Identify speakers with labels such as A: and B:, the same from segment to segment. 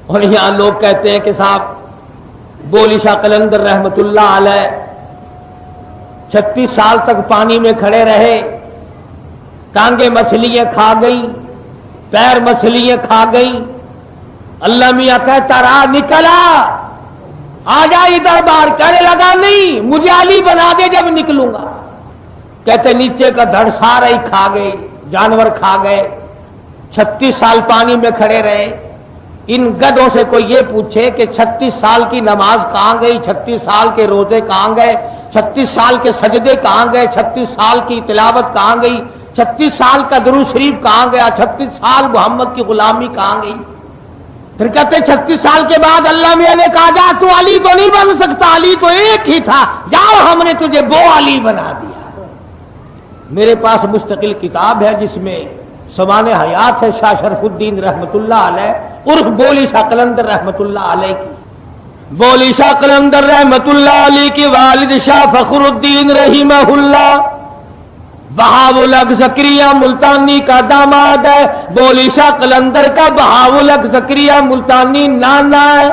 A: اور یہاں لوگ کہتے ہیں کہ صاحب بولی شاہ قلندر رحمت اللہ علیہ 36 سال تک پانی میں کھڑے رہے، ٹانگیں مچھلیاں کھا گئی، پیر مچھلیاں کھا گئی، اللہ میاں کہتا رہا نکلا آ جا ادھر باہر، کہنے لگا نہیں مجھے علی بنا دے جب نکلوں گا۔ کہتے نیچے کا دھڑ سارا ہی کھا گئے، جانور کھا گئے، 36 سال پانی میں کھڑے رہے۔ ان گدھوں سے کوئی یہ پوچھے کہ 36 سال کی نماز کہاں گئی، 36 سال کے روزے کہاں گئے، 36 سال کے سجدے کہاں گئے، 36 سال کی تلاوت کہاں گئی، 36 سال کا درود شریف کہاں گیا، 36 سال محمد کی غلامی کہاں گئی؟ پھر کہتے 36 سال کے بعد اللہ میاں نے کہا جا تو علی تو نہیں بن سکتا، علی تو ایک ہی تھا، جاؤ ہم نے تجھے وہ علی بنا دیا۔ میرے پاس مستقل کتاب ہے جس میں سوانح حیات ہے شاہ شرف الدین رحمت اللہ علیہ عرف بولی شاہ قلندر رحمت اللہ علیہ کی۔ بولی شاہ قلندر رحمت اللہ علیہ کے والد شاہ فخر الدین رحمہ اللہ بہاول حق زکریا ملتانی کا داماد ہے۔ بولی شاہ قلندر کا بہاول حق زکریا ملتانی نانا ہے۔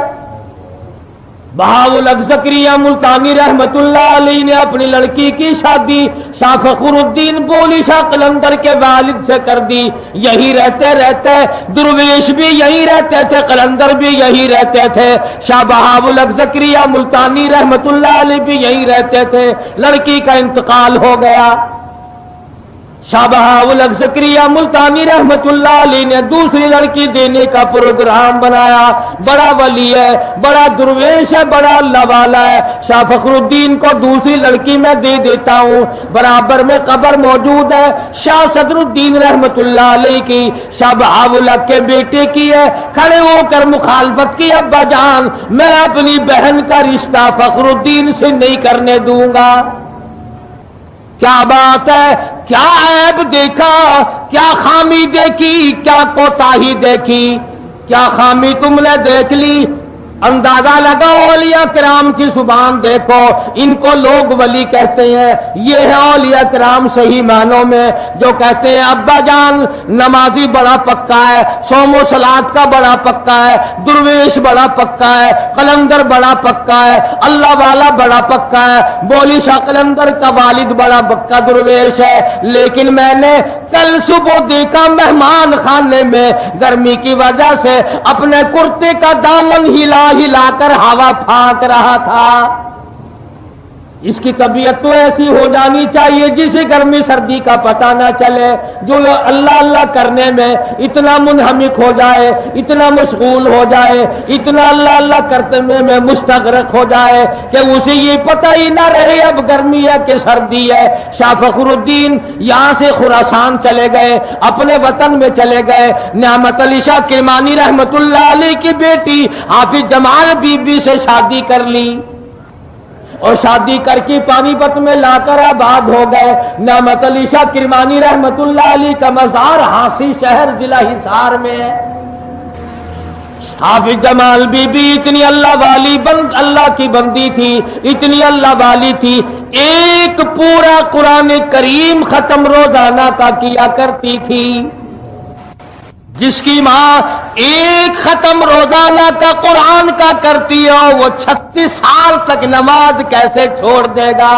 A: بہاول حق زکریا ملتانی رحمت اللہ علیہ نے اپنی لڑکی کی شادی شاہ فخر الدین بولی شاہ قلندر کے والد سے کر دی۔ یہی رہتے رہتے درویش بھی یہی رہتے تھے، قلندر بھی یہی رہتے تھے، شاہ بہاول حق زکریا ملتانی رحمت اللہ علیہ بھی یہی رہتے تھے۔ لڑکی کا انتقال ہو گیا، شاہ بہاول حق زکریا ملتانی رحمت اللہ علیہ نے دوسری لڑکی دینے کا پروگرام بنایا۔ بڑا ولی ہے، بڑا درویش ہے، بڑا اللہ والا ہے، شاہ فخر الدین کو دوسری لڑکی میں دے دیتا ہوں۔ برابر میں قبر موجود ہے شاہ صدر الدین رحمت اللہ علیہ کی، شاہ بہاول حق کے بیٹے کی ہے۔ کھڑے ہو کر مخالفت کی، ابا جان میں اپنی بہن کا رشتہ فخر الدین سے نہیں کرنے دوں گا۔ کیا بات ہے، کیا عیب دیکھا، کیا خامی دیکھی، کیا کوتاہی دیکھی، کیا خامی تم نے دیکھ لی؟ اندازہ لگاؤ، اولیاء کرام کی زبان دیکھو، ان کو لوگ ولی کہتے ہیں، یہ ہے اولیاء کرام صحیح معنوں میں جو کہتے ہیں ابا جان نمازی بڑا پکا ہے، صوم و صلات کا بڑا پکا ہے، درویش بڑا پکا ہے، قلندر بڑا پکا ہے، اللہ والا بڑا پکا ہے، بولی شاہ قلندر کا والد بڑا پکا درویش ہے۔ لیکن میں نے کل صبح دیکھا مہمان خانے میں گرمی کی وجہ سے اپنے کرتے کا دامن ہلا ہلا کر ہوا پھانک رہا تھا۔ اس کی طبیعت تو ایسی ہو جانی چاہیے جسے گرمی سردی کا پتہ نہ چلے، جو اللہ اللہ کرنے میں اتنا منہمک ہو جائے، اتنا مشغول ہو جائے، اتنا اللہ اللہ کرنے میں مستغرق ہو جائے کہ اسے یہ پتہ ہی نہ رہے اب گرمی ہے کہ سردی ہے۔ شاہ فخر الدین یہاں سے خراسان چلے گئے، اپنے وطن میں چلے گئے، نعمت علی شاہ کرمانی رحمت اللہ علیہ کی بیٹی حافظ جمال بی بی سے شادی کر لی، اور شادی کر کے پانی پت میں لا کر آباد ہو گئے۔ نعمت علی شاہ کرمانی رحمت اللہ علیہ کا مزار ہانسی شہر ضلع حصار میں ہے۔ حافظ جمال بی بی اتنی اللہ والی اللہ کی بندی تھی، اتنی اللہ والی تھی، ایک پورا قرآن کریم ختم روزانہ کا کیا کرتی تھی۔ جس کی ماں ایک ختم روزانہ کا قرآن کا کرتی ہو، وہ 36 سال تک نماز کیسے چھوڑ دے گا؟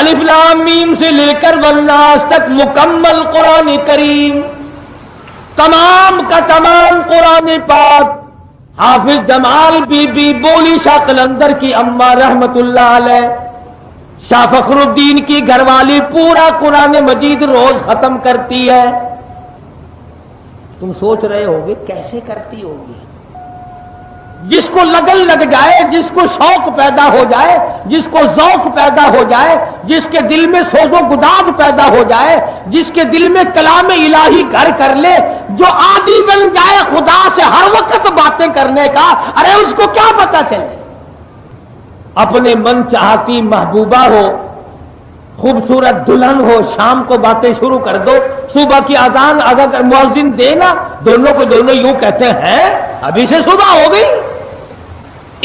A: الف لام میم سے لے کر والناس تک مکمل قرآن کریم، تمام کا تمام قرآن پاک حافظ جمال بی بی بولی شاہ قلندر کی اماں رحمت اللہ علیہ، شاہ فخر الدین کی گھر والی پورا قرآن مجید روز ختم کرتی ہے۔ تم سوچ رہے ہوگے کیسے کرتی ہوگی؟ جس کو لگن لگ جائے، جس کو شوق پیدا ہو جائے، جس کو ذوق پیدا ہو جائے، جس کے دل میں سوز و گداز پیدا ہو جائے، جس کے دل میں کلام الہی گھر کر لے، جو عادی بن جائے خدا سے ہر وقت باتیں کرنے کا، ارے اس کو کیا پتہ چلے؟ اپنے من چاہتی محبوبہ ہو، خوبصورت دلہن ہو، شام کو باتیں شروع کر دو، صبح کی اذان اگر مؤذن دینا دونوں کو دونوں یوں کہتے ہیں ابھی سے صبح ہو گئی۔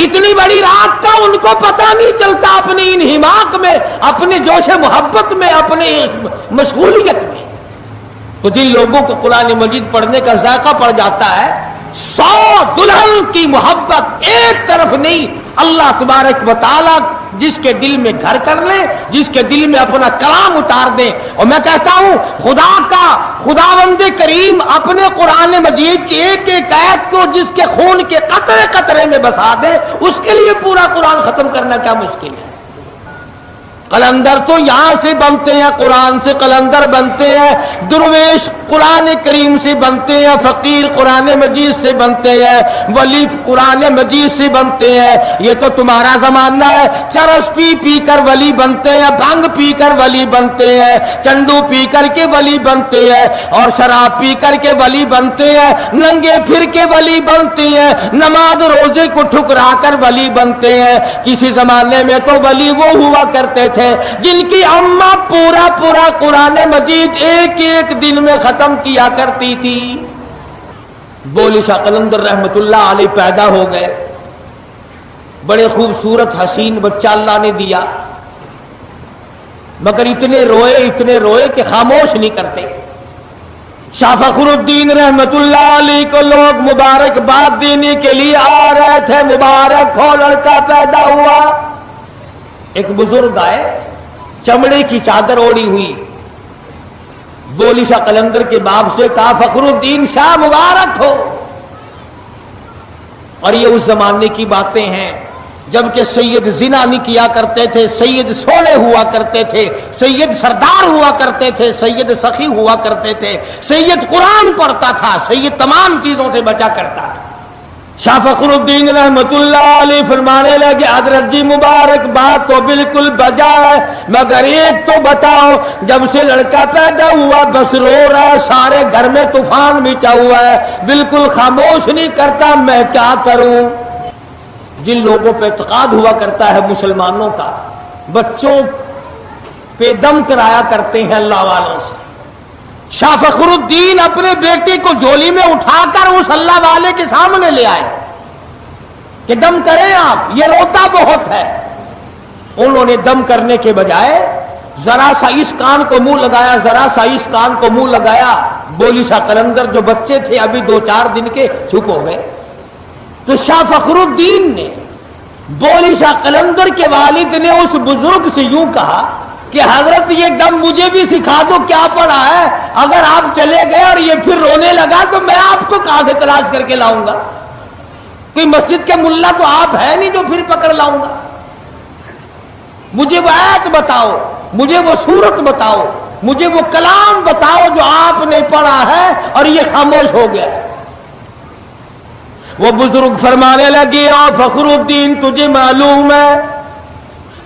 A: اتنی بڑی رات کا ان کو پتہ نہیں چلتا، اپنی انہماک میں، اپنے جوش محبت میں، اپنی مشغولیت میں۔ تو جن لوگوں کو قرآن مجید پڑھنے کا ذائقہ پڑ جاتا ہے 100 دلہن کی محبت ایک طرف نہیں، اللہ تبارک و تعالیٰ جس کے دل میں گھر کر لے، جس کے دل میں اپنا کلام اتار دے. اور میں کہتا ہوں خداوند کریم اپنے قرآن مجید کی ایک ایک آیت کو جس کے خون کے قطرے قطرے میں بسا دے، اس کے لیے پورا قرآن ختم کرنا کیا مشکل ہے. قلندر تو یہاں سے بنتے ہیں، قرآن سے قلندر بنتے ہیں، درویش قرآن کریم سے بنتے ہیں، فقیر قرآن مجید سے بنتے ہیں، ولی قرآن مجید سے بنتے ہیں. یہ تو تمہارا زمانہ ہے. چرس پی پی کر ولی بنتے ہیں، بھنگ پی کر ولی بنتے ہیں، چنڈو پی کر کے ولی بنتے ہیں، اور شراب پی کر کے ولی بنتے ہیں، ننگے پھر کے ولی بنتے ہیں، نماز روزے کو ٹھکرا کر ولی بنتے ہیں. کسی زمانے میں تو ولی وہ ہوا کرتے تھے جن کی اماں پورا قرآن مجید ایک ایک دن میں ختم کیا کرتی تھی. بولی شاہ قلندر رحمت اللہ علیہ پیدا ہو گئے. بڑے خوبصورت حسین بچہ اللہ نے دیا، مگر اتنے روئے کہ خاموش نہیں کرتے. شاہ فخر الدین رحمت اللہ علیہ کو لوگ مبارکباد دینے کے لیے آ رہے تھے. مبارک ہو لڑکا پیدا ہوا. ایک بزرگ آئے، چمڑے کی چادر اوڑی ہوئی. بولی شاہ قلندر کے باپ سے کہا فخر الدین شاہ مبارک ہو. اور یہ اس زمانے کی باتیں ہیں جبکہ سید زنا نہیں کیا کرتے تھے، سید سونے ہوا کرتے تھے، سید سردار ہوا کرتے تھے، سید سخی ہوا کرتے تھے، سید قرآن پڑھتا تھا، سید تمام چیزوں سے بچا کرتا تھا. شاہ فخر الدین رحمت اللہ علیہ فرمانے لگے حضرت جی مبارک بات تو بالکل بجا ہے، مگر ایک تو بتاؤ، جب سے لڑکا پیدا ہوا بس رو رہا ہے، سارے گھر میں طوفان مچا ہوا ہے، بالکل خاموش نہیں کرتا، میں کیا کروں. جن لوگوں پہ اعتقاد ہوا کرتا ہے مسلمانوں کا، بچوں پہ دم کرایا کرتے ہیں اللہ والوں سے. شاہ فخر الدین اپنے بیٹے کو جھولی میں اٹھا کر اس اللہ والے کے سامنے لے آئے کہ دم کریں آپ، یہ روتا بہت ہے. انہوں نے دم کرنے کے بجائے ذرا سا اس کان کو منہ لگایا، ذرا سا اس کان کو منہ لگایا. بولی شاہ قلندر جو بچے تھے ابھی 2-4 دن کے چپ ہو گئے. تو شاہ فخر الدین نے بولی شاہ قلندر کے والد نے اس بزرگ سے یوں کہا کہ حضرت یہ دم مجھے بھی سکھا دو، کیا پڑا ہے؟ اگر آپ چلے گئے اور یہ پھر رونے لگا تو میں آپ کو کہاں سے تلاش کر کے لاؤں گا؟ کوئی مسجد کے ملا تو آپ ہے نہیں جو پھر پکڑ لاؤں گا. مجھے وہ آیت بتاؤ، مجھے وہ سورت بتاؤ، مجھے وہ کلام بتاؤ جو آپ نے پڑھا ہے اور یہ خاموش ہو گیا ہے. وہ بزرگ فرمانے لگے فخر الدین تجھے معلوم ہے،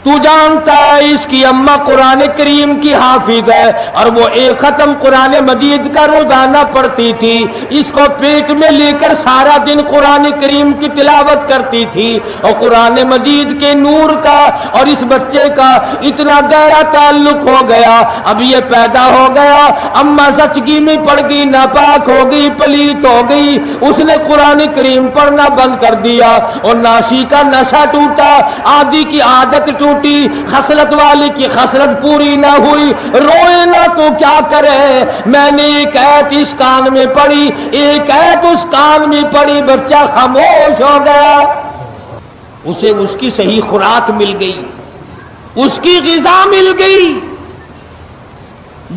A: تو جانتا ہے اس کی اماں قرآن کریم کی حافظ ہے اور وہ ایک ختم قرآن مجید کا روزانہ پڑھتی تھی. اس کو پیٹ میں لے کر سارا دن قرآن کریم کی تلاوت کرتی تھی اور قرآن مجید کے نور کا اور اس بچے کا اتنا گہرا تعلق ہو گیا. اب یہ پیدا ہو گیا، اماں سچگی میں پڑ گئی، ناپاک ہو گئی، پلیت ہو گئی، اس نے قرآن کریم پڑھنا بند کر دیا اور ناشی کا نشہ ٹوٹا، آدھی کی عادت ٹوٹی، خصلت والی کی خصلت پوری نہ ہوئی، روئے نہ تو کیا کرے. میں نے ایک آیت اس کان میں پڑھی، ایک آیت اس کان میں پڑھی، بچہ خاموش ہو گیا. اسے اس کی صحیح خوراک مل گئی، اس کی غذا مل گئی،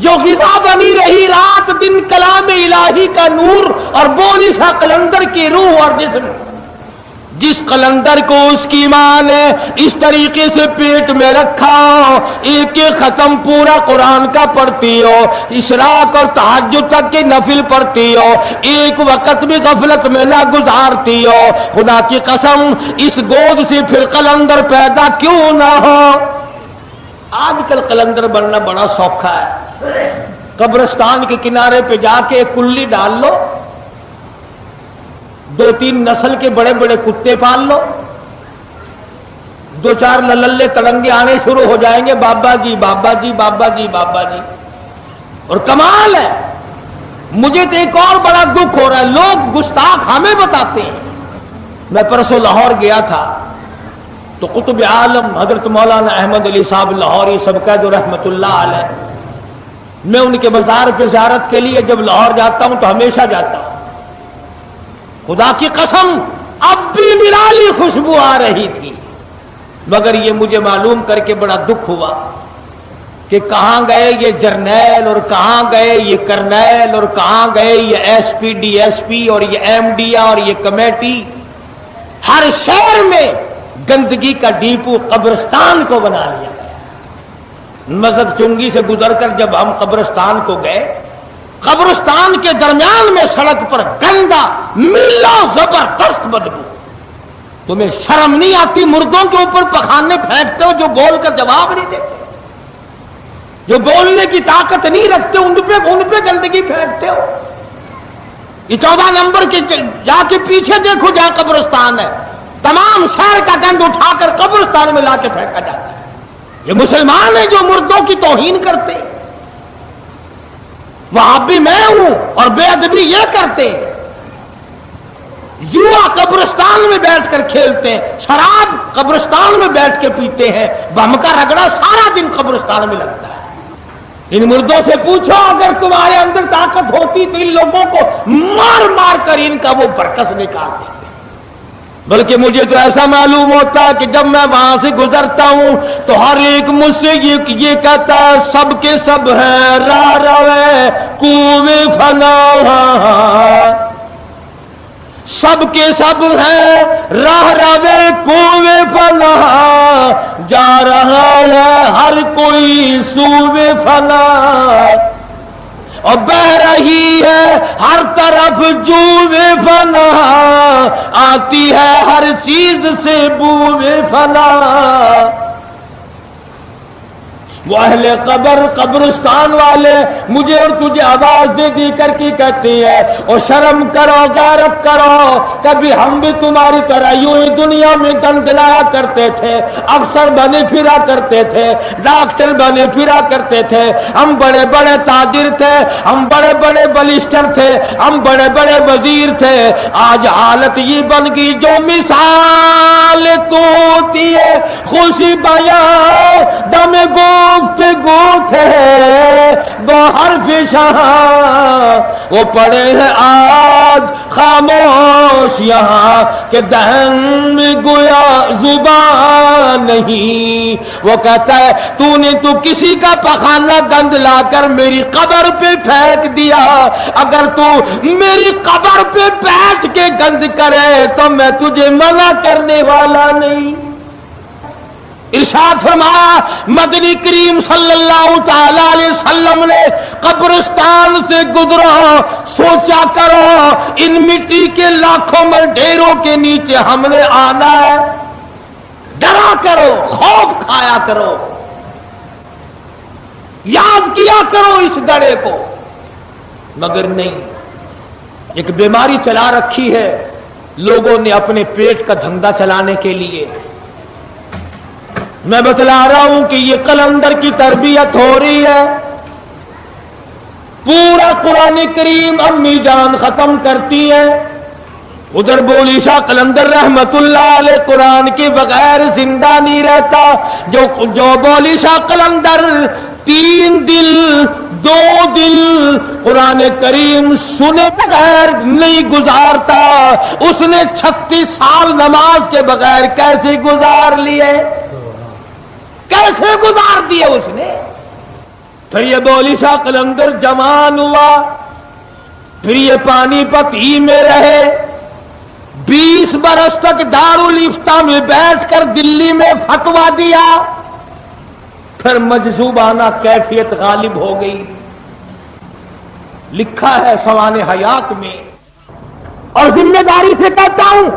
A: جو غذا بنی رہی رات دن کلام الہی کا نور اور بولی شاہ قلندر کی روح اور جسم. جس قلندر کو اس کی ماں نے اس طریقے سے پیٹ میں رکھا، ایک ایک ختم پورا قرآن کا پڑھتی ہو، اشراق اور تہجد تک کے نفل پڑھتی ہو، ایک وقت بھی غفلت میں نہ گزارتی ہو، خدا کی قسم اس گود سے پھر قلندر پیدا کیوں نہ ہو. آج کل قلندر بننا بڑا سوکھا ہے. قبرستان کے کنارے پہ جا کے ایک کلی ڈال لو، 2-3 نسل کے بڑے بڑے کتے پال لو، 2-4 للے تڑنگے آنے شروع ہو جائیں گے، بابا جی بابا جی بابا جی بابا جی. اور کمال ہے، مجھے تو ایک اور بڑا دکھ ہو رہا ہے، لوگ گستاخ ہمیں بتاتے ہیں. میں پرسوں لاہور گیا تھا تو قطب عالم حضرت مولانا احمد علی صاحب لاہوری سبقہ جو رحمت اللہ علیہ، میں ان کے مزار پہ زیارت کے لیے جب لاہور جاتا ہوں تو ہمیشہ جاتا ہوں. خدا کی قسم اب بھی نرالی خوشبو آ رہی تھی، مگر یہ مجھے معلوم کر کے بڑا دکھ ہوا کہ کہاں گئے یہ جرنیل اور کہاں گئے یہ کرنیل اور کہاں گئے یہ S P D S P اور یہ ایم ڈی اور یہ کمیٹی۔ ہر شہر میں گندگی کا ڈیپو قبرستان کو بنا لیا گیا۔ مسجد چنگی سے گزر کر جب ہم قبرستان کو گئے، قبرستان کے درمیان میں سڑک پر گندا میلا زبردست بدبو۔ تمہیں شرم نہیں آتی؟ مردوں کے اوپر پخانے پھینکتے ہو جو بول کر جواب نہیں دیتے، جو بولنے کی طاقت نہیں رکھتے، ان پہ گندگی پھینکتے ہو۔ یہ 14 نمبر کے جا کے پیچھے دیکھو جہاں قبرستان ہے، تمام شہر کا گند اٹھا کر قبرستان میں لا کے پھینکا جاتا ہے۔ یہ مسلمان ہیں جو مردوں کی توہین کرتے، وہاں بھی میں ہوں، اور بے ادبی یہ کرتے، جوا قبرستان میں بیٹھ کر کھیلتے ہیں، شراب قبرستان میں بیٹھ کے پیتے ہیں، بم کا رگڑا سارا دن قبرستان میں لگتا ہے۔ ان مردوں سے پوچھو اگر تمہارے اندر طاقت ہوتی تو ان لوگوں کو مار مار کر ان کا وہ برکس نکال دیتے۔ بلکہ مجھے تو ایسا معلوم ہوتا ہے کہ جب میں وہاں سے گزرتا ہوں تو ہر ایک مجھ سے یہ کہتا ہے سب کے سب ہیں راہ روے کوے فنا، سب کے سب ہیں راہ روے کوے فنا، جا رہا ہے ہر کوئی سوے فنا، اور بہ رہی ہے ہر طرف جوے فنا، آتی ہے ہر چیز سے بوے فنا۔ وہ اہل قبر قبرستان والے مجھے اور تجھے آواز دے دی کر کے کہتے ہیں اور شرم کرو غیرت کرو، کبھی ہم بھی تمہاری طرح یوں ہی دنیا میں دندلایا کرتے تھے، افسر بنے پھرا کرتے تھے، ڈاکٹر بنے پھرا کرتے تھے، ہم بڑے بڑے تاجر تھے، ہم بڑے بڑے بلسٹر تھے، ہم بڑے بڑے وزیر تھے، آج حالت یہ بن گئی جو مثال تو ہوتی ہے خوشی بیاں دم گفتگو تھے وہ حرف شاہ، وہ پڑے ہیں آج خاموش یہاں کہ دہن میں گویا زبان نہیں۔ وہ کہتا ہے تو کسی کا پخانہ گند لا کر میری قبر پہ پھینک دیا، اگر تو میری قبر پہ بیٹھ کے گند کرے تو میں تجھے منع کرنے والا نہیں۔ ارشاد فرمایا مدنی کریم صلی اللہ تعالی علیہ وسلم نے قبرستان سے گزرو، سوچا کرو ان مٹی کے لاکھوں میں ڈھیروں کے نیچے ہم نے آنا ہے، ڈرا کرو، خوف کھایا کرو، یاد کیا کرو اس گڑھے کو، مگر نہیں، ایک بیماری چلا رکھی ہے لوگوں نے اپنے پیٹ کا دھندا چلانے کے لیے۔ میں بتلا رہا ہوں کہ یہ قلندر کی تربیت ہو رہی ہے، پورا قرآن کریم امی جان ختم کرتی ہے، ادھر بولی شاہ قلندر رحمت اللہ علیہ قرآن کے بغیر زندہ نہیں رہتا، جو بولی شاہ قلندر 3 دن 2 دن قرآن کریم سنے بغیر نہیں گزارتا، اس نے 36 سال نماز کے بغیر کیسے گزار لیے، کیسے گزار دیے اس نے۔ پھر یہ بولی شاہ قلندر جوان ہوا، پھر یہ پانی پت ہی میں رہے، 20 برس تک دارالفتہ میں بیٹھ کر دلی میں فتویٰ دیا، پھر مجذوبانہ کیفیت غالب ہو گئی۔ لکھا ہے سوانح حیات میں، اور ذمہ داری سے کہتا ہوں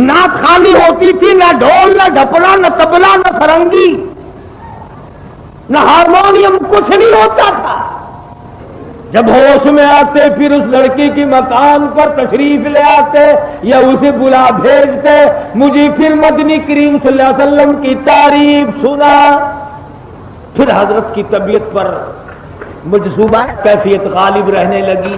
A: نعت خانی ہوتی تھی، نہ ڈھول نہ ڈھپلا نہ تبلا نہ فرنگی نہ ہارمونیم، کچھ نہیں ہوتا تھا۔ جب ہوش میں آتے پھر اس لڑکی کی مکان پر تشریف لے آتے یا اسے بلا بھیجتے، مجھے پھر مدنی کریم صلی اللہ علیہ وسلم کی تعریف سنا، پھر حضرت کی طبیعت پر مجذوبہ کیفیت غالب رہنے لگی،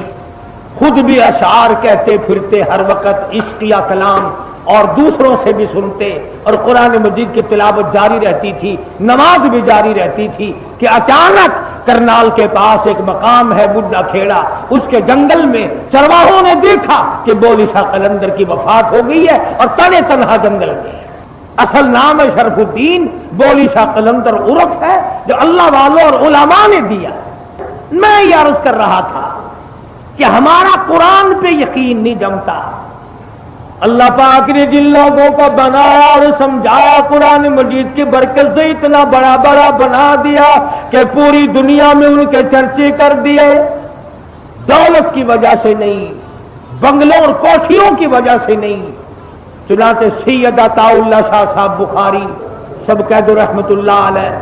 A: خود بھی اشعار کہتے پھرتے ہر وقت، عشقیہ کلام، اور دوسروں سے بھی سنتے، اور قرآن مجید کی تلاوت جاری رہتی تھی، نماز بھی جاری رہتی تھی، کہ اچانک کرنال کے پاس ایک مقام ہے بڈھا کھیڑا، اس کے جنگل میں چرواہوں نے دیکھا کہ بولی شاہ قلندر کی وفات ہو گئی ہے اور تنے تنہا جنگل میں۔ اصل نام ہے شرف الدین، بولی شاہ قلندر عرف ہے جو اللہ والوں اور علماء نے دیا۔ میں یہ عرض کر رہا تھا کہ ہمارا قرآن پہ یقین نہیں جمتا۔ اللہ پاک نے جن لوگوں کو بنایا اور سمجھایا قرآن مجید کی برکت سے اتنا بڑا بڑا بنا دیا کہ پوری دنیا میں ان کے چرچے کر دیے۔ دولت کی وجہ سے نہیں، بنگلوں اور کوٹھیوں کی وجہ سے نہیں، چنانچہ سید عطا اللہ شاہ صاحب بخاری سب کہہ دو رحمت اللہ علیہ،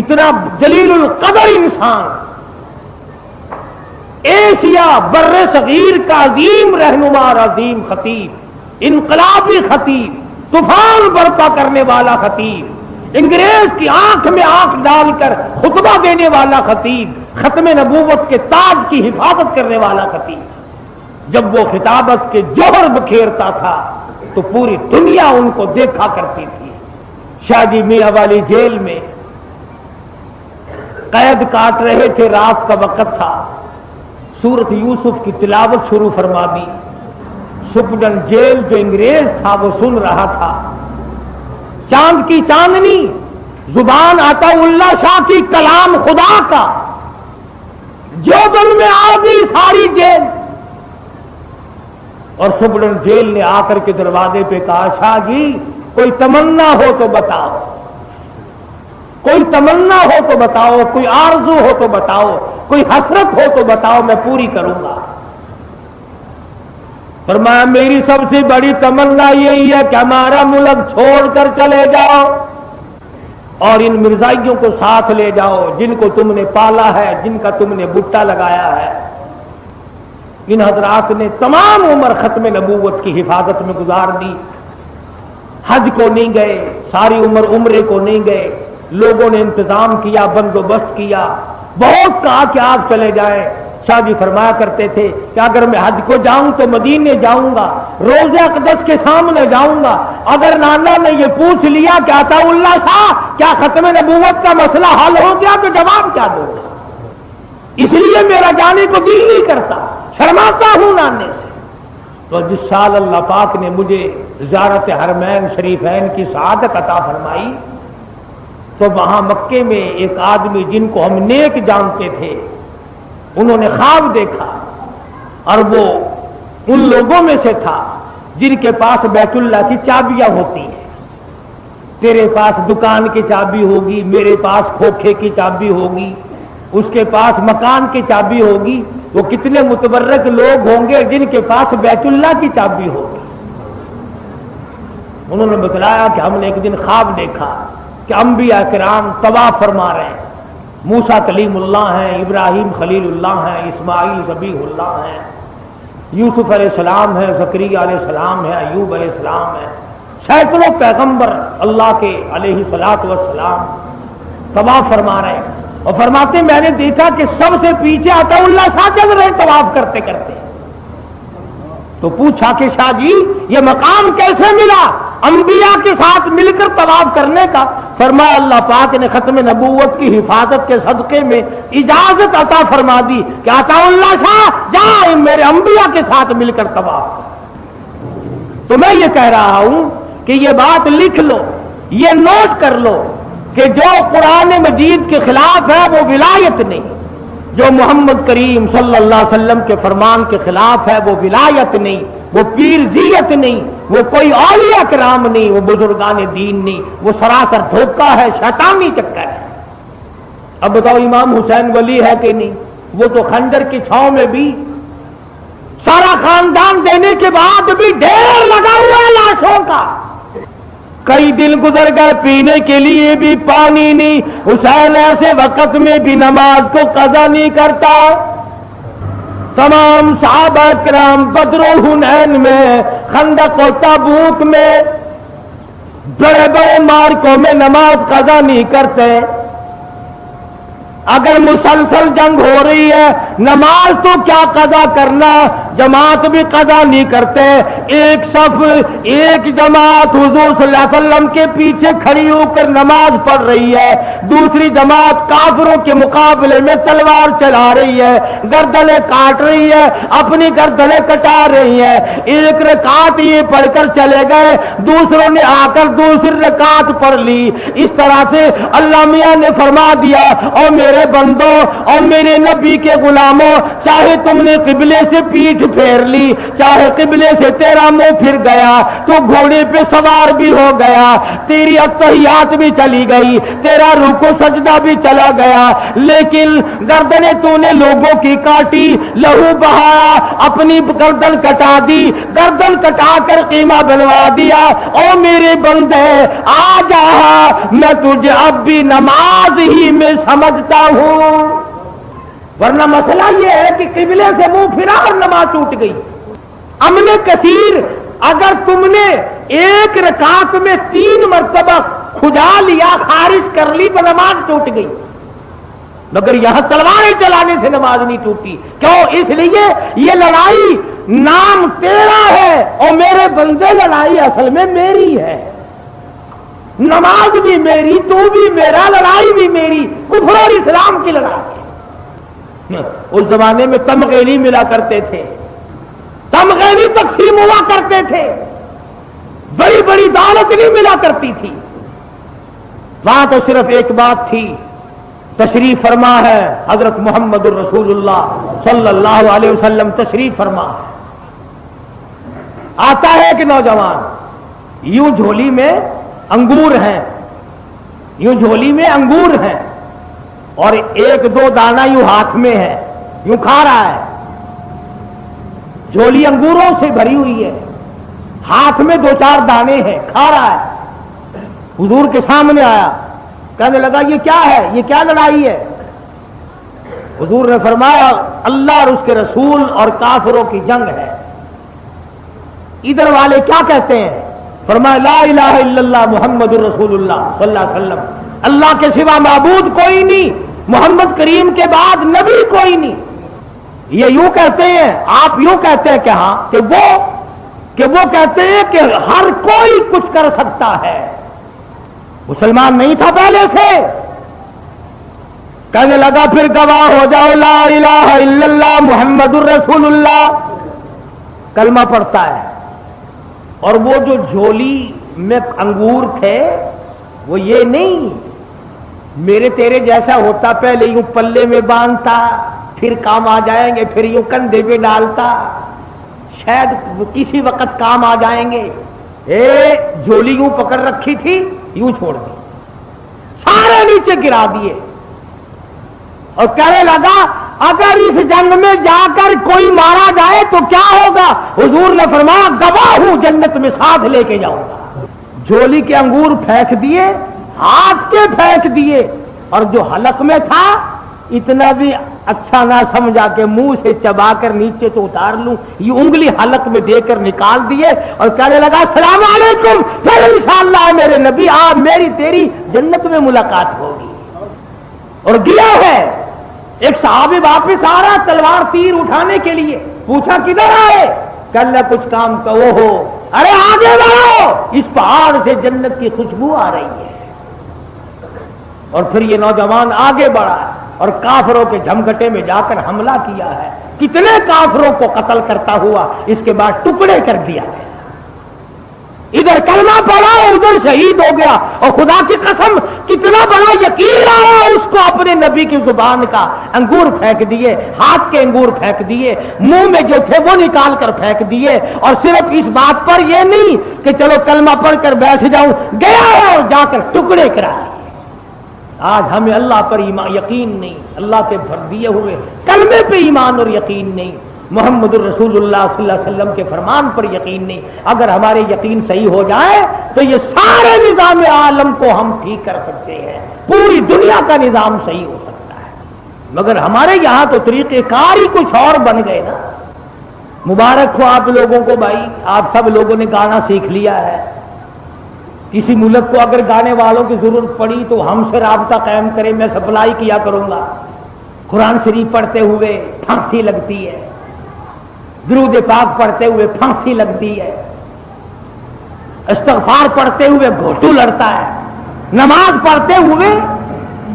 A: اتنا جلیل القدر انسان، ایشیا بر صغیر کا عظیم رہنما اور عظیم خطیب، انقلابی خطیب، طوفان برپا کرنے والا خطیب، انگریز کی آنکھ میں آنکھ ڈال کر خطبہ دینے والا خطیب، ختم نبوت کے تاج کی حفاظت کرنے والا خطیب، جب وہ خطابت کے جوہر بکھیرتا تھا تو پوری دنیا ان کو دیکھا کرتی تھی۔ شاہ جی میاں والی جیل میں قید کاٹ رہے تھے، رات کا وقت تھا، سورت یوسف کی تلاوت شروع فرما دی۔ سپرڈن جیل جو انگریز تھا وہ سن رہا تھا، چاند کی چاندنی، زبان عطا اللہ شاہ کی، کلام خدا کا، جو دن میں آ گئی ساری جیل۔ اور سپرڈن جیل نے آ کر کے دروازے پہ کہا، شاہ جی کوئی تمنا ہو تو بتاؤ، کوئی تمنا ہو تو بتاؤ، کوئی آرزو ہو تو بتاؤ، کوئی حسرت ہو تو بتاؤ، میں پوری کروں گا۔ فرمایا میری سب سے بڑی تمنا یہی ہے کہ ہمارا ملک چھوڑ کر چلے جاؤ اور ان مرزائیوں کو ساتھ لے جاؤ جن کو تم نے پالا ہے، جن کا تم نے بٹا لگایا ہے۔ ان حضرات نے تمام عمر ختم نبوت کی حفاظت میں گزار دی، حج کو نہیں گئے، ساری عمر عمرے کو نہیں گئے، لوگوں نے انتظام کیا، بندوبست کیا، بہت کہا کہ آپ چلے جائیں۔ شاہ جی فرمایا کرتے تھے کہ اگر میں حج کو جاؤں تو مدینے جاؤں گا، روضہ اقدس کے سامنے جاؤں گا، اگر نانا نے یہ پوچھ لیا کہ عطا اللہ شاہ کیا ختم نبوت کا مسئلہ حل ہو گیا تو جواب کیا دوں گا، اس لیے میرا جانے کو دل نہیں کرتا، شرماتا ہوں نانے سے۔ تو جس سال اللہ پاک نے مجھے زیارت حرمین شریفین کی سعادت عطا فرمائی تو وہاں مکے میں ایک آدمی جن کو ہم نیک جانتے تھے، انہوں نے خواب دیکھا، اور وہ ان لوگوں میں سے تھا جن کے پاس بیت اللہ کی چابیاں ہوتی ہیں۔ تیرے پاس دکان کی چابی ہوگی، میرے پاس کھوکھے کی چابی ہوگی، اس کے پاس مکان کی چابی ہوگی، وہ کتنے متبرک لوگ ہوں گے جن کے پاس بیت اللہ کی چابی ہوگی۔ انہوں نے بتلایا کہ ہم نے ایک دن خواب دیکھا کہ انبیاء کرام طواف فرما رہے ہیں، موسیٰ کلیم اللہ ہیں، ابراہیم خلیل اللہ ہیں، اسماعیل ذبیح اللہ ہیں، یوسف علیہ السلام ہیں، زکریا علیہ السلام ہیں، ایوب علیہ السلام ہیں، سینکڑوں پیغمبر اللہ کے علیہ الصلوۃ والسلام طواف فرما رہے ہیں، اور فرماتے میں نے دیکھا کہ سب سے پیچھے عطا اللہ شاہ چل رہے طواف کرتے کرتے۔ تو پوچھا کہ شاہ جی یہ مقام کیسے ملا انبیاء کے ساتھ مل کر طواف کرنے کا؟ فرمایا اللہ پاک نے ختم نبوت کی حفاظت کے صدقے میں اجازت عطا فرما دی کہ عطا اللہ شاہ جا میرے انبیاء کے ساتھ مل کر طواف کر۔ تو میں یہ کہہ رہا ہوں کہ یہ بات لکھ لو، یہ نوٹ کر لو کہ جو قرآن مجید کے خلاف ہے وہ ولایت نہیں، جو محمد کریم صلی اللہ علیہ وسلم کے فرمان کے خلاف ہے وہ ولایت نہیں، وہ پیرزیت نہیں، وہ کوئی اولیاء کرام نہیں، وہ بزرگان دین نہیں، وہ سراسر دھوکہ ہے، شیطانی چکر ہے۔ اب بتاؤ امام حسین ولی ہے کہ نہیں؟ وہ تو خنجر کی چھاؤں میں بھی سارا خاندان دینے کے بعد بھی ڈھیر لگا ہوا ہے لاشوں کا، کئی دن گزر گئے پینے کے لیے بھی پانی نہیں، حسین ایسے وقت میں بھی نماز کو قضا نہیں کرتا۔ تمام صحابہ کرام بدر و حنین میں، خندق و تبوک میں، بڑے بڑے مارکوں میں نماز قضا نہیں کرتے۔ اگر مسلسل جنگ ہو رہی ہے نماز تو کیا قضا کرنا، جماعت بھی قضا نہیں کرتے، ایک صف ایک جماعت حضور صلی اللہ علیہ وسلم کے پیچھے کھڑی ہو کر نماز پڑھ رہی ہے، دوسری جماعت کافروں کے مقابلے میں تلوار چلا رہی ہے، گردنیں کاٹ رہی ہے، اپنی گردنیں کٹا رہی ہے، ایک رکعت یہ پڑھ کر چلے گئے، دوسروں نے آ کر دوسری رکعت پڑھ لی۔ اس طرح سے اللہ میاں نے فرما دیا، اور میرے بندوں اور میرے نبی کے غلاموں، چاہے تم نے قبلے سے پیٹھ پھیر لی، چاہے قبلے سے تیرا منہ پھر گیا، تو گھوڑے پہ سوار بھی ہو گیا، تیری اتحیات بھی چلی گئی، تیرا رکوع سجدہ بھی چلا گیا، لیکن گردنیں تو نے لوگوں کی کاٹی، لہو بہایا، اپنی گردن کٹا دی، گردن کٹا کر قیمہ بنوا دیا۔ اور میرے بندے آ جا، میں تجھے اب بھی نماز ہی میں سمجھتا ہوں، ورنہ مسئلہ یہ ہے کہ قبلے سے منہ پھرا اور نماز ٹوٹ گئی۔ امن کثیر، اگر تم نے ایک رکعت میں 3 مرتبہ کھجا لیا، خارج کر لی، تو نماز ٹوٹ گئی، مگر یہاں تلواریں چلانے سے نماز نہیں ٹوٹی۔ کیوں؟ اس لیے یہ لڑائی نام تیرا ہے، اور میرے بندے لڑائی اصل میں میری ہے، نماز بھی میری، تو بھی میرا، لڑائی بھی میری، کفر اور اسلام کی لڑائی ہے۔ اس زمانے میں تمغے نہیں ملا کرتے تھے، تمغے نہیں تقسیم ہوا کرتے تھے، بڑی بڑی دولت نہیں ملا کرتی تھی، وہاں تو صرف ایک بات تھی، تشریف فرما ہے حضرت محمد الرسول اللہ صلی اللہ علیہ وسلم، تشریف فرما ہے۔ آتا ہے کہ نوجوان یوں جھولی میں انگور ہیں، یوں جھولی میں انگور ہیں، اور 1-2 دانہ یوں ہاتھ میں ہے، یوں کھا رہا ہے، جھولی انگوروں سے بھری ہوئی ہے، ہاتھ میں 2-4 دانے ہیں، کھا رہا ہے۔ حضور کے سامنے آیا، کہنے لگا یہ کیا ہے، یہ کیا لڑائی ہے؟ حضور نے فرمایا اللہ اور اس کے رسول اور کافروں کی جنگ ہے۔ ادھر والے کیا کہتے ہیں؟ فرمایا لا الہ الا اللہ محمد الرسول اللہ صلی اللہ علیہ وسلم، اللہ کے سوا معبود کوئی نہیں، محمد کریم کے بعد نبی کوئی نہیں۔ یہ یوں کہتے ہیں، آپ یوں کہتے ہیں کہ ہاں، کہ وہ کہتے ہیں کہ ہر کوئی کچھ کر سکتا ہے، مسلمان نہیں تھا پہلے سے۔ کہنے لگا پھر گواہ ہو جاؤ لا الہ الا اللہ محمد الرسول اللہ، کلمہ پڑھتا ہے، اور وہ جو جھولی میں انگور تھے وہ یہ نہیں میرے تیرے جیسا ہوتا، پہلے یوں پلے میں باندھتا، پھر کام آ جائیں گے، پھر یوں کندھے پہ ڈالتا، شاید کسی وقت کام آ جائیں گے، جھولی یوں پکڑ رکھی تھی، یوں چھوڑ دی، سارے نیچے گرا دیے، اور کہنے لگا اگر اس جنگ میں جا کر کوئی مارا جائے تو کیا ہوگا؟ حضور نے فرمایا گواہ ہوں جنت میں ساتھ لے کے جاؤں گا۔ جھولی کے انگور پھینک دیے، ہاتھ کے پھینک دیے، اور جو حلق میں تھا اتنا بھی اچھا نہ سمجھا کہ منہ سے چبا کر نیچے تو اتار لوں، یہ انگلی حلق میں دے کر نکال دیے، اور کہنے لگا السلام علیکم، پھر انشاءاللہ میرے نبی آپ میری تیری جنت میں ملاقات ہوگی۔ اور گیا ہے، ایک صحابی واپس آ رہا تلوار تیر اٹھانے کے لیے، پوچھا کدھر آئے؟ کل کچھ کام کا وہ ہو، ارے آگے بڑھو، اس پہاڑ سے جنت کی خوشبو آ رہی ہے۔ اور پھر یہ نوجوان آگے بڑھا اور کافروں کے جھمگٹے میں جا کر حملہ کیا ہے، کتنے کافروں کو قتل کرتا ہوا، اس کے بعد ٹکڑے کر دیا ہے، ادھر کلمہ پڑا ادھر شہید ہو گیا، اور خدا کی قسم کتنا بڑا یقین آیا اس کو، اپنے نبی کی زبان کا انگور پھینک دیے، ہاتھ کے انگور پھینک دیے، منہ میں جو تھے وہ نکال کر پھینک دیے، اور صرف اس بات پر یہ نہیں کہ چلو کلمہ پڑھ کر بیٹھ جاؤں، گیا ہے اور جا کر ٹکڑے کرائے۔ آج ہمیں اللہ پر یقین نہیں، اللہ کے بھر دیے ہوئے کلمے پہ ایمان اور یقین نہیں، محمد الرسول اللہ صلی اللہ علیہ وسلم کے فرمان پر یقین نہیں۔ اگر ہمارے یقین صحیح ہو جائے تو یہ سارے نظام عالم کو ہم ٹھیک کر سکتے ہیں، پوری دنیا کا نظام صحیح ہو سکتا ہے، مگر ہمارے یہاں تو طریقہ کار ہی کچھ اور بن گئے نا۔ مبارک ہو آپ لوگوں کو بھائی، آپ سب لوگوں نے گانا سیکھ لیا ہے، کسی ملک کو اگر گانے والوں کی ضرورت پڑی تو ہم سے رابطہ قائم کرے، میں سپلائی کیا کروں گا۔ قرآن شریف پڑھتے ہوئے پھانسی لگتی ہے، درود پاک پڑھتے ہوئے پھانسی لگتی ہے، استغفار پڑھتے ہوئے گھوٹو لڑتا ہے، نماز پڑھتے ہوئے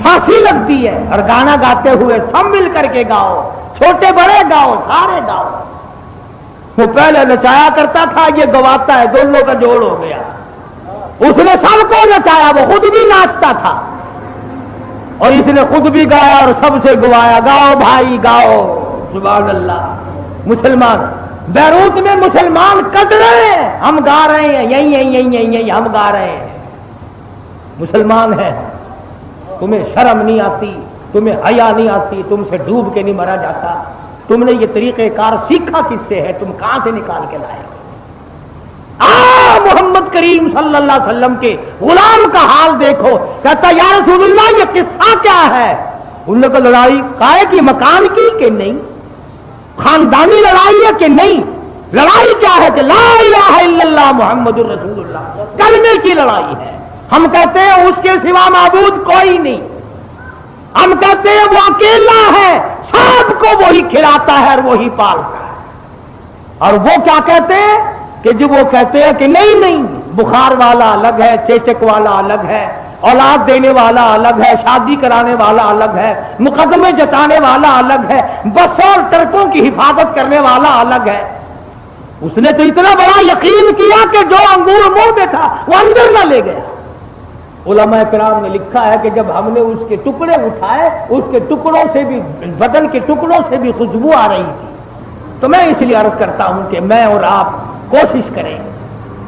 A: پھانسی لگتی ہے، اور گانا گاتے ہوئے سب مل کر کے گاؤ، چھوٹے بڑے گاؤ، سارے گاؤ۔ وہ پہلے نچایا کرتا تھا، یہ گواتا ہے، دونوں کا جوڑ ہو گیا۔ اس نے سب کو نچایا، وہ خود بھی ناچتا تھا، اور اس نے خود بھی گایا اور سب سے گوایا، گاؤ بھائی گاؤ، سبحان اللہ۔ مسلمان بیروت میں مسلمان کٹ رہے ہیں، ہم گا رہے ہیں، یہی ہم گا رہے ہیں۔ مسلمان ہے، تمہیں شرم نہیں آتی، تمہیں حیا نہیں آتی، تم سے ڈوب کے نہیں مرا جاتا، تم نے یہ طریقہ کار سیکھا کس سے ہے، تم کہاں سے نکال کے لائے؟ محمد کریم صلی اللہ علیہ وسلم کے غلام کا حال دیکھو، کہتا یا رسول اللہ یہ قصہ کیا ہے؟ ان نے کہا لڑائی کائے کی مکان کی کہ نہیں، خاندانی لڑائی ہے کہ نہیں، لڑائی کیا ہے کہ لا الہ الا اللہ محمد الرسول اللہ، کلمے کی لڑائی ہے۔ ہم کہتے ہیں اس کے سوا معبود کوئی نہیں، ہم کہتے ہیں وہ اکیلا ہے، سب کو وہی کھلاتا ہے اور وہی پالتا ہے، اور وہ کیا کہتے ہیں کہ جب وہ کہتے ہیں کہ نہیں بخار والا الگ ہے، چیچک والا الگ ہے، اولاد دینے والا الگ ہے، شادی کرانے والا الگ ہے، مقدمے جتانے والا الگ ہے، بسوں اور ٹرکوں کی حفاظت کرنے والا الگ ہے۔ اس نے تو اتنا بڑا یقین کیا کہ جو انگور منہ میں تھا وہ اندر نہ لے گیا۔ علماء کرام نے لکھا ہے کہ جب ہم نے اس کے ٹکڑے اٹھائے، اس کے ٹکڑوں سے بھی، بدن کے ٹکڑوں سے بھی خوشبو آ رہی تھی۔ تو میں اس لیے عرض کرتا ہوں کہ میں اور آپ کوشش کریں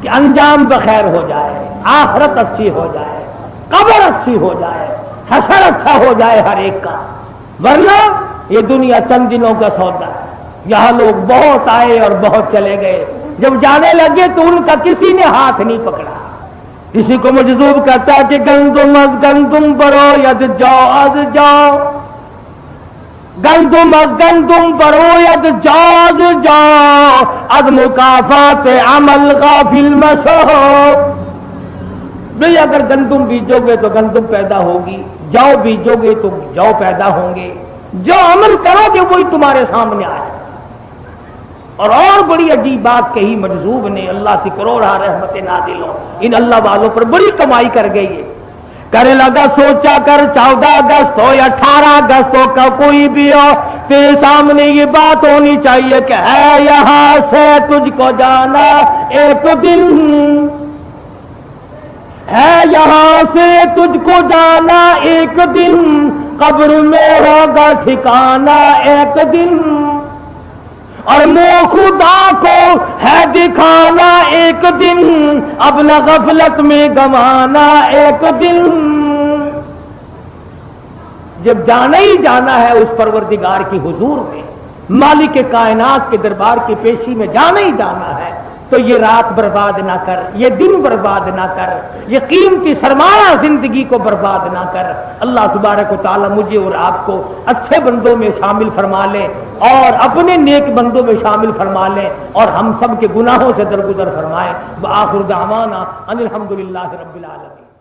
A: کہ انجام بخیر ہو جائے، آخرت اچھی ہو جائے، قبر اچھی ہو جائے، حشر اچھا ہو جائے ہر ایک کا، ورنہ یہ دنیا چند دنوں کا سودا ہے۔ یہاں لوگ بہت آئے اور بہت چلے گئے، جب جانے لگے تو ان کا کسی نے ہاتھ نہیں پکڑا۔ کسی کو مجذوب کہتا ہے کہ گندم از گندم برو ید جاؤ از جاؤ، گندم از گندم برو ید جاؤ از جاؤ، از مکافات عمل غافل مشو۔ بھئی اگر گندم بیجو گے تو گندم پیدا ہوگی، جو بیجو گے تو جو پیدا ہوں گے، جو عمل کرو گے وہی تمہارے سامنے آئے۔ اور بڑی عجیب بات کہی مجذوب نے، اللہ سے کروڑا رحمت نازل ہو، ان اللہ والوں پر بڑی کمائی کر گئی ہے۔ کرنے لگا سوچا کر 14 اگست ہو یا 18 اگست ہو کا کوئی بھی ہو، تیرے سامنے یہ بات ہونی چاہیے کہ ہے یہاں سے تجھ کو جانا ایک دن، ہے یہاں سے تجھ کو جانا ایک دن، قبر میں ہوگا ٹھکانا ایک دن، اور منہ خدا کو ہے دکھانا ایک دن، اب نہ غفلت میں گوانا ایک دن۔ جب جانا ہی جانا ہے اس پروردگار کی حضور میں، مالک کائنات کے دربار کی پیشی میں جانا ہی جانا ہے، تو یہ رات برباد نہ کر، یہ دن برباد نہ کر، یہ قیمتی سرمایہ زندگی کو برباد نہ کر۔ اللہ تبارک و تعالی مجھے اور آپ کو اچھے بندوں میں شامل فرما لے، اور اپنے نیک بندوں میں شامل فرما لے، اور ہم سب کے گناہوں سے درگزر فرمائے۔ وآخر دعوانا ان الحمدللہ رب العالمین۔